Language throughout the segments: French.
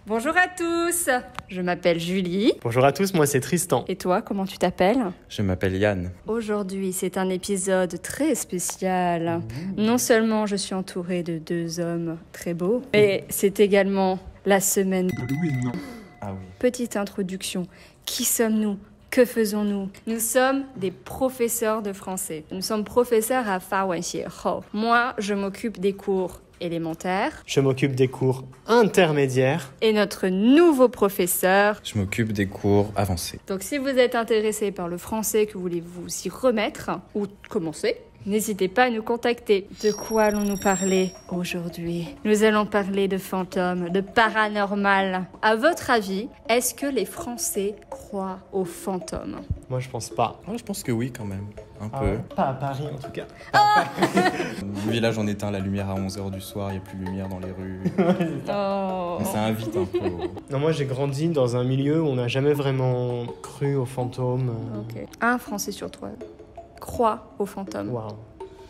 Bonjour à tous, je m'appelle Julie. Bonjour à tous, moi c'est Tristan. Et toi, comment tu t'appelles? Je m'appelle Yann. Aujourd'hui, c'est un épisode très spécial. Non seulement je suis entourée de deux hommes très beaux, mais c'est également la semaine. Ah oui. Petite introduction. Qui sommes-nous? Que faisons-nous? Nous sommes des professeurs de français. Nous sommes professeurs à Fawenxieho. Moi, je m'occupe des cours élémentaires. Je m'occupe des cours intermédiaires. Et notre nouveau professeur. Je m'occupe des cours avancés. Donc si vous êtes intéressé par le français, que vous voulez vous y remettre ou commencer, n'hésitez pas à nous contacter. De quoi allons-nous parler aujourd'hui? Nous allons parler de fantômes, de paranormal. À votre avis, est-ce que les Français croient aux fantômes? Moi je pense pas. Oh, je pense que oui quand même, un peu. Ouais. Pas à Paris en tout cas. Le village on éteint la lumière à 11h du soir, il n'y a plus de lumière dans les rues. Oh. Donc ça invite un peu. Non, moi j'ai grandi dans un milieu où on n'a jamais vraiment cru aux fantômes. Ok. Un Français sur trois croit aux fantômes. Waouh,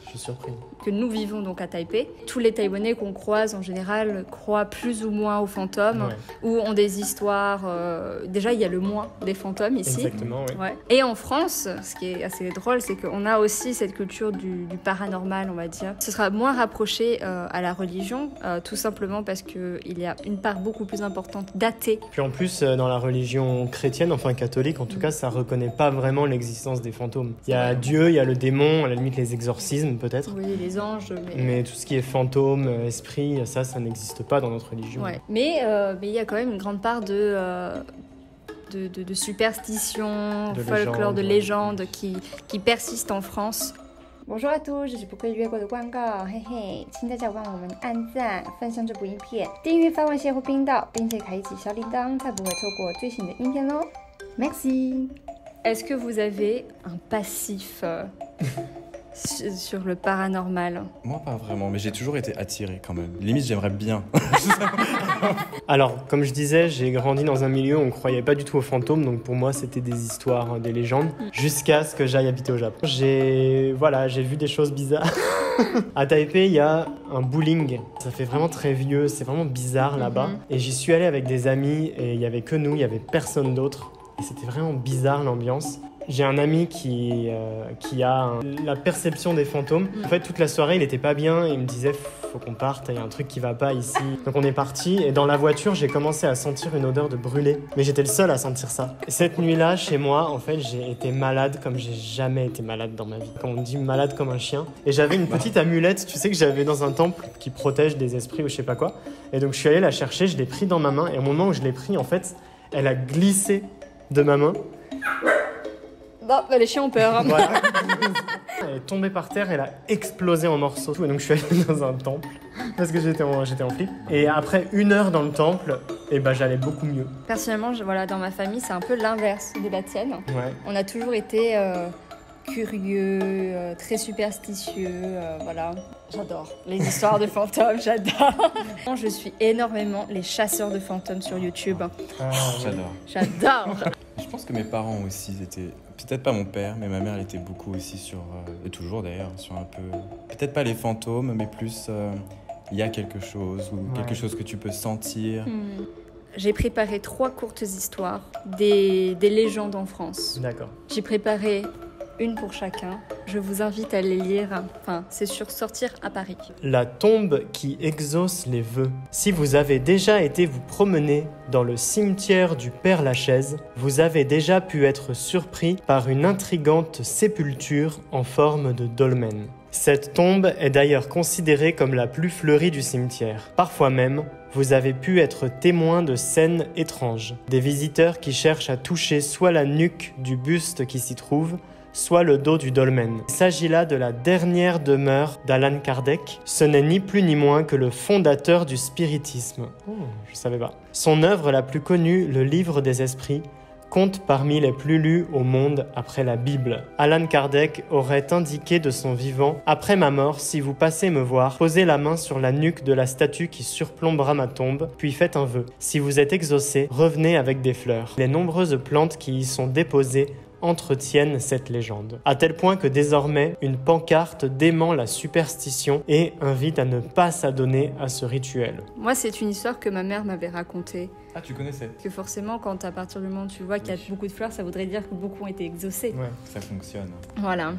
je suis surpris. Que nous vivons donc à Taipei. Tous les Taïwanais qu'on croise en général croient plus ou moins aux fantômes ou ont des histoires. Déjà, il y a le moins des fantômes ici. Exactement, oui. Ouais. Et en France, ce qui est assez drôle, c'est qu'on a aussi cette culture du paranormal, on va dire. Ce sera moins rapproché à la religion, tout simplement parce qu'il y a une part beaucoup plus importante d'athées. Puis en plus, dans la religion chrétienne, enfin catholique, en tout cas, ça reconnaît pas vraiment l'existence des fantômes. Il y a Dieu, il y a le démon, à la limite les exorcismes peut-être. Oui, les anges, mais tout ce qui est fantôme, esprit, ça n'existe pas dans notre religion. Ouais. Mais il y a quand même une grande part de superstition, folklore, de légende qui persiste en France. Bonjour à tous，这是不可以越过的广告，嘿嘿，请大家帮我们按赞、分享这部影片，订阅发问协会频道，并且开启小铃铛，才不会错过最新的影片哦。Merci。 Est-ce que vous avez un passif sur le paranormal? Moi pas vraiment, mais j'ai toujours été attiré quand même. Limite j'aimerais bien. Alors, comme je disais, j'ai grandi dans un milieu où on croyait pas du tout aux fantômes, donc pour moi c'était des histoires, des légendes, jusqu'à ce que j'aille habiter au Japon. J'ai vu des choses bizarres. À Taipei, il y a un bowling. Ça fait vraiment très vieux, c'est vraiment bizarre là-bas. Et j'y suis allé avec des amis et il y avait que nous, il y avait personne d'autre. Et c'était vraiment bizarre l'ambiance. J'ai un ami qui a la perception des fantômes. En fait, toute la soirée, il était pas bien. Il me disait, faut qu'on parte, il y a un truc qui va pas ici. Donc on est parti. Et dans la voiture, j'ai commencé à sentir une odeur de brûlé. Mais j'étais le seul à sentir ça. Et cette nuit-là, chez moi, en fait, j'ai été malade comme j'ai jamais été malade dans ma vie. Comme on dit, malade comme un chien. Et j'avais une petite amulette, tu sais, que j'avais dans un temple qui protège des esprits ou je sais pas quoi. Et donc je suis allé la chercher, je l'ai pris dans ma main. Et au moment où je l'ai pris, en fait, elle a glissé de ma main. Non, les chiens ont peur. Hein. Voilà. Elle est tombée par terre, elle a explosé en morceaux. Et donc je suis allé dans un temple parce que j'étais en flip. Et après 1 heure dans le temple, j'allais beaucoup mieux. Personnellement, dans ma famille, c'est un peu l'inverse de la tienne. Ouais. On a toujours été curieux, très superstitieux, voilà. J'adore les histoires de fantômes, j'adore. Je suis énormément les chasseurs de fantômes sur YouTube. J'adore. Je pense que mes parents aussi étaient, peut-être pas mon père, mais ma mère elle était beaucoup aussi sur, et toujours d'ailleurs, sur un peu, peut-être pas les fantômes, mais plus il y a quelque chose ou quelque chose que tu peux sentir. J'ai préparé 3 courtes histoires des légendes en France. D'accord. J'ai préparé une pour chacun. Je vous invite à les lire. Enfin, c'est sur Sortir à Paris. La tombe qui exauce les vœux. Si vous avez déjà été vous promener dans le cimetière du Père-Lachaise, vous avez déjà pu être surpris par une intrigante sépulture en forme de dolmen. Cette tombe est d'ailleurs considérée comme la plus fleurie du cimetière. Parfois même, vous avez pu être témoin de scènes étranges. Des visiteurs qui cherchent à toucher soit la nuque du buste qui s'y trouve, soit le dos du dolmen. Il s'agit là de la dernière demeure d'Allan Kardec. Ce n'est ni plus ni moins que le fondateur du spiritisme. Oh, je savais pas. Son œuvre la plus connue, le Livre des Esprits, compte parmi les plus lus au monde après la Bible. Allan Kardec aurait indiqué de son vivant « Après ma mort, si vous passez me voir, posez la main sur la nuque de la statue qui surplombera ma tombe, puis faites un vœu. Si vous êtes exaucé, revenez avec des fleurs. Les nombreuses plantes qui y sont déposées entretiennent cette légende. À tel point que désormais, une pancarte dément la superstition et invite à ne pas s'adonner à ce rituel. Moi, c'est une histoire que ma mère m'avait racontée. Ah, tu connaissais? Que forcément, quand à partir du moment où tu vois qu'il y a beaucoup de fleurs, ça voudrait dire que beaucoup ont été exaucés. Ouais. Ça fonctionne. Voilà.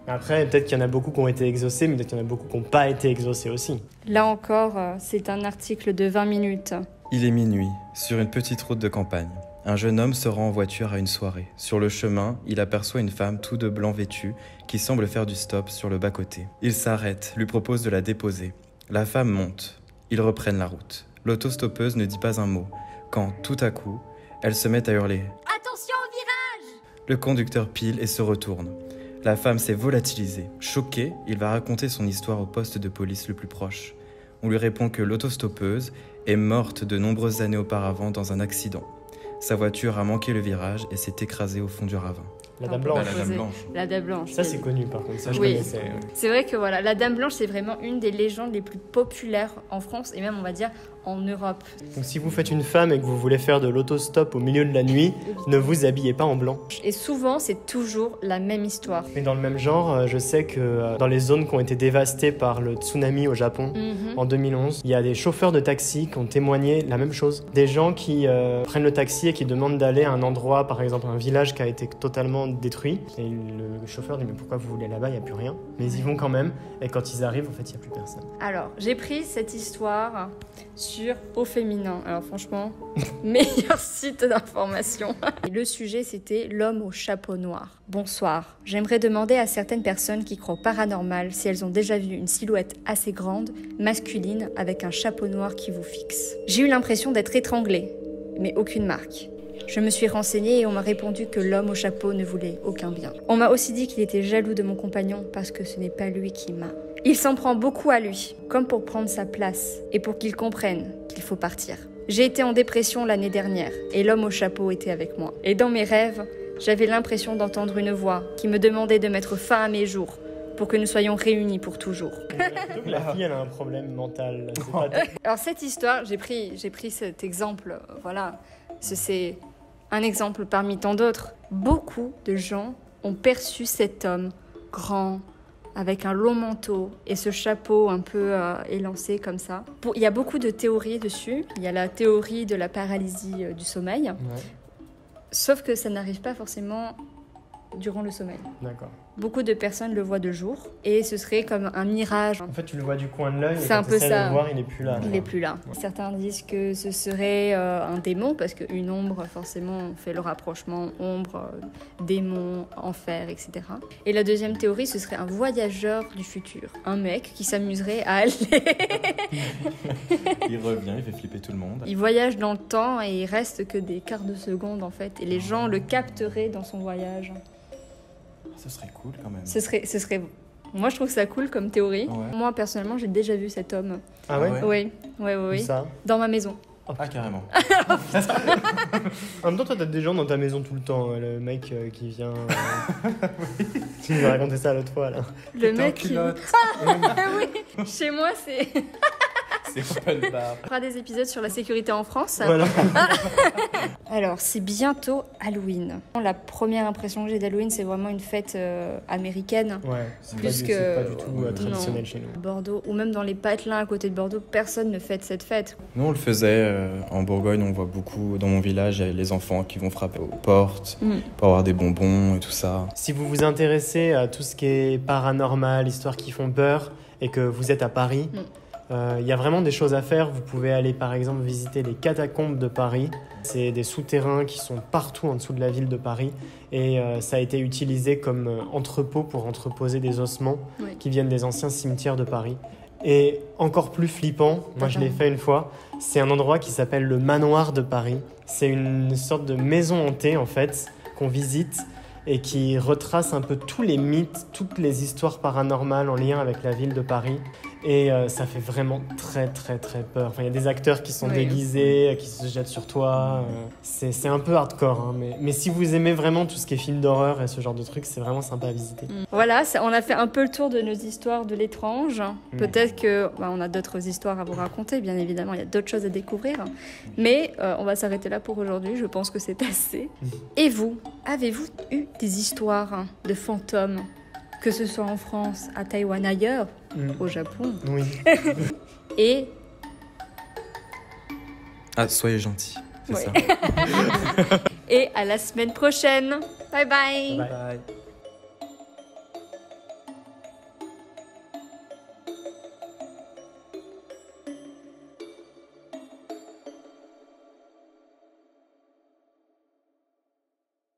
Après, peut-être qu'il y en a beaucoup qui ont été exaucés, mais peut-être qu'il y en a beaucoup qui n'ont pas été exaucés aussi. Là encore, c'est un article de 20 minutes. Il est minuit, sur une petite route de campagne. Un jeune homme se rend en voiture à une soirée. Sur le chemin, il aperçoit une femme tout de blanc vêtue qui semble faire du stop sur le bas-côté. Il s'arrête, lui propose de la déposer. La femme monte. Ils reprennent la route. L'autostoppeuse ne dit pas un mot, quand, tout à coup, elle se met à hurler « Attention au virage !» Le conducteur pile et se retourne. La femme s'est volatilisée. Choqué, il va raconter son histoire au poste de police le plus proche. On lui répond que l'autostoppeuse est morte de nombreuses années auparavant dans un accident. Sa voiture a manqué le virage et s'est écrasée au fond du ravin. La Dame Blanche. La Dame Blanche. La Dame Blanche. Ça, c'est connu par contre. Ça, je Oui. connaissais. C'est vrai que voilà, la Dame Blanche, c'est vraiment une des légendes les plus populaires en France et même, on va dire, en Europe. Donc, si vous faites une femme et que vous voulez faire de l'autostop au milieu de la nuit, ne vous habillez pas en blanc. Et souvent, c'est toujours la même histoire. Mais dans le même genre, je sais que dans les zones qui ont été dévastées par le tsunami au Japon, en 2011, il y a des chauffeurs de taxi qui ont témoigné la même chose. Des gens qui prennent le taxi et qui demandent d'aller à un endroit, par exemple un village qui a été totalement détruit. Et le chauffeur dit mais pourquoi vous voulez là-bas, il n'y a plus rien. Mais ils y vont quand même et quand ils arrivent, en fait, il n'y a plus personne. Alors, j'ai pris cette histoire sur Au Féminin. Alors franchement, meilleur site d'information. Et le sujet, c'était l'homme au chapeau noir. Bonsoir. J'aimerais demander à certaines personnes qui croient au paranormal si elles ont déjà vu une silhouette assez grande, masculine, avec un chapeau noir qui vous fixe. J'ai eu l'impression d'être étranglée, mais aucune marque. Je me suis renseignée et on m'a répondu que l'homme au chapeau ne voulait aucun bien. On m'a aussi dit qu'il était jaloux de mon compagnon parce que ce n'est pas lui qui m'a. Il s'en prend beaucoup à lui, comme pour prendre sa place et pour qu'il comprenne qu'il faut partir. J'ai été en dépression l'année dernière et l'homme au chapeau était avec moi. Et dans mes rêves, j'avais l'impression d'entendre une voix qui me demandait de mettre fin à mes jours pour que nous soyons réunis pour toujours. Plutôt que la fille, elle a un problème mental. C'est pas Alors cette histoire, j'ai pris cet exemple, voilà, c'est un exemple parmi tant d'autres. Beaucoup de gens ont perçu cet homme grand, avec un long manteau et ce chapeau un peu élancé comme ça. Il y a beaucoup de théories dessus. Il y a la théorie de la paralysie du sommeil, Ouais, sauf que ça n'arrive pas forcément durant le sommeil. d'accord. Beaucoup de personnes le voient de jour et ce serait comme un mirage. En fait, tu le vois du coin de l'œil et C'est un quand peu tu essaies ça. de le voir, il n'est plus là. Il n'est plus là. Certains disent que ce serait un démon, parce qu'une ombre, forcément, on fait le rapprochement ombre, démon, enfer, etc. Et la deuxième théorie, ce serait un voyageur du futur. Un mec qui s'amuserait à aller... Il revient, il fait flipper tout le monde. Il voyage dans le temps et il reste que des quarts de seconde, en fait. Et les gens le capteraient dans son voyage. Ce serait cool quand même. Ce serait... Moi, je trouve ça cool comme théorie. Ouais. Moi, personnellement, j'ai déjà vu cet homme. Ah ouais, Ah ouais. Oui. Où ça? Dans ma maison. Ah, carrément. En même temps, toi, t'as des gens dans ta maison tout le temps. Le mec qui vient... Tu nous as raconté ça l'autre fois, là. Le T'es en mec qui... culotte. Oui, chez moi, c'est... C'est open bar. On fera des épisodes sur la sécurité en France. Voilà. Alors, c'est bientôt Halloween. La première impression que j'ai d'Halloween, c'est vraiment une fête américaine. Ouais, c'est Plus pas que- du tout non. traditionnel chez nous. Bordeaux, ou même dans les patelins à côté de Bordeaux, personne ne fête cette fête. Nous, on le faisait en Bourgogne, on voit beaucoup. Dans mon village, il y a les enfants qui vont frapper aux portes pour avoir des bonbons et tout ça. Si vous vous intéressez à tout ce qui est paranormal, histoires qui font peur, et que vous êtes à Paris, il y a vraiment des choses à faire. Vous pouvez aller par exemple visiter les catacombes de Paris. C'est des souterrains qui sont partout en dessous de la ville de Paris. Et ça a été utilisé comme entrepôt pour entreposer des ossements Ouais. qui viennent des anciens cimetières de Paris. Et encore plus flippant, moi je l'ai fait une fois, c'est un endroit qui s'appelle le Manoir de Paris. C'est une sorte de maison hantée en fait, qu'on visite et qui retrace un peu tous les mythes, toutes les histoires paranormales en lien avec la ville de Paris. Et ça fait vraiment très très très peur. Enfin, il y a des acteurs qui sont Oui. déguisés, qui se jettent sur toi. C'est un peu hardcore, hein, mais si vous aimez vraiment tout ce qui est film d'horreur et ce genre de trucs, c'est vraiment sympa à visiter. Voilà, on a fait un peu le tour de nos histoires de l'étrange. Peut-être que on a d'autres histoires à vous raconter, bien évidemment, il y a d'autres choses à découvrir. Mais on va s'arrêter là pour aujourd'hui, je pense que c'est assez. Et vous, avez-vous eu des histoires de fantômes, que ce soit en France, à Taïwan, ailleurs, au Japon? Oui. Et Ah, soyez gentils, c'est Ouais. ça. et à la semaine prochaine. Bye bye. Bye. Bye.